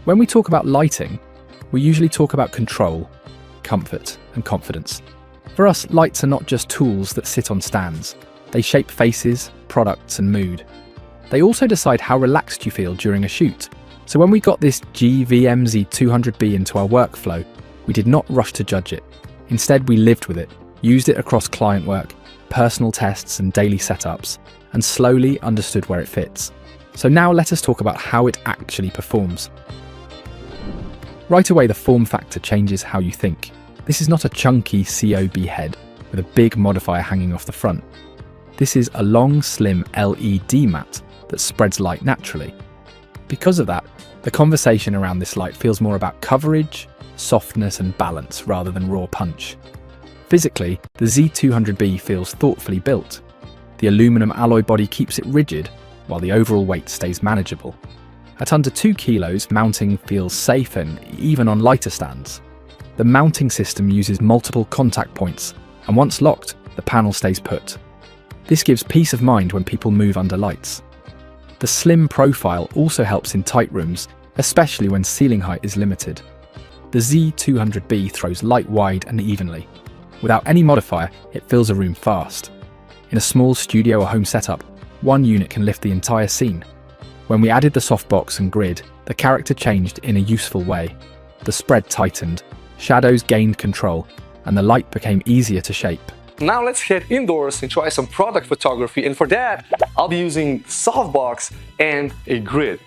When we talk about lighting, we usually talk about control, comfort, and confidence. For us, lights are not just tools that sit on stands. They shape faces, products, and mood. They also decide how relaxed you feel during a shoot. So when we got this GVM Z200B into our workflow, we did not rush to judge it. Instead, we lived with it, used it across client work, personal tests, and daily setups, and slowly understood where it fits. So now let us talk about how it actually performs. Right away, the form factor changes how you think. This is not a chunky COB head with a big modifier hanging off the front. This is a long, slim LED mat that spreads light naturally. Because of that, the conversation around this light feels more about coverage, softness, and balance rather than raw punch. Physically, the Z200B feels thoughtfully built. The aluminum alloy body keeps it rigid, while the overall weight stays manageable. At under 2 kilos, mounting feels safe and even on lighter stands. The mounting system uses multiple contact points, and once locked, the panel stays put. This gives peace of mind when people move under lights. The slim profile also helps in tight rooms, especially when ceiling height is limited. The Z200B throws light wide and evenly. Without any modifier, it fills a room fast. In a small studio or home setup, one unit can lift the entire scene. When we added the softbox and grid, the character changed in a useful way. The spread tightened, shadows gained control, and the light became easier to shape. Now let's head indoors and try some product photography, and for that, I'll be using softbox and a grid.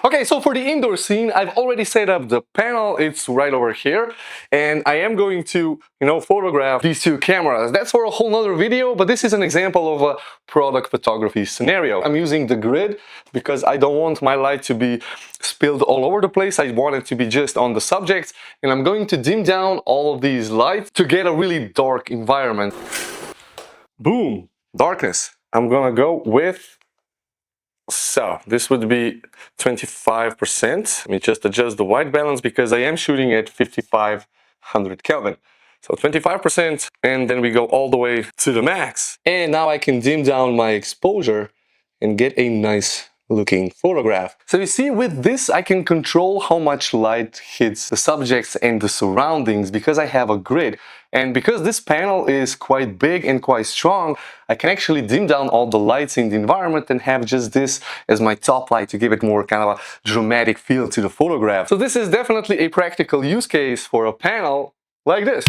Okay, so for the indoor scene, I've already set up the panel. It's right over here, and I am going to, photograph these two cameras. That's for a whole nother video, but this is an example of a product photography scenario. I'm using the grid because I don't want my light to be spilled all over the place. I want it to be just on the subject, and I'm going to dim down all of these lights to get a really dark environment. Boom, darkness. I'm gonna go with, so this would be 25%. Let me just adjust the white balance because I am shooting at 5500 Kelvin. So 25%, and then we go all the way to the max. And now I can dim down my exposure and get a nice looking photograph. So you see, with this I can control how much light hits the subjects and the surroundings because I have a grid. And because this panel is quite big and quite strong, I can actually dim down all the lights in the environment and have just this as my top light to give it more kind of a dramatic feel to the photograph. So this is definitely a practical use case for a panel like this.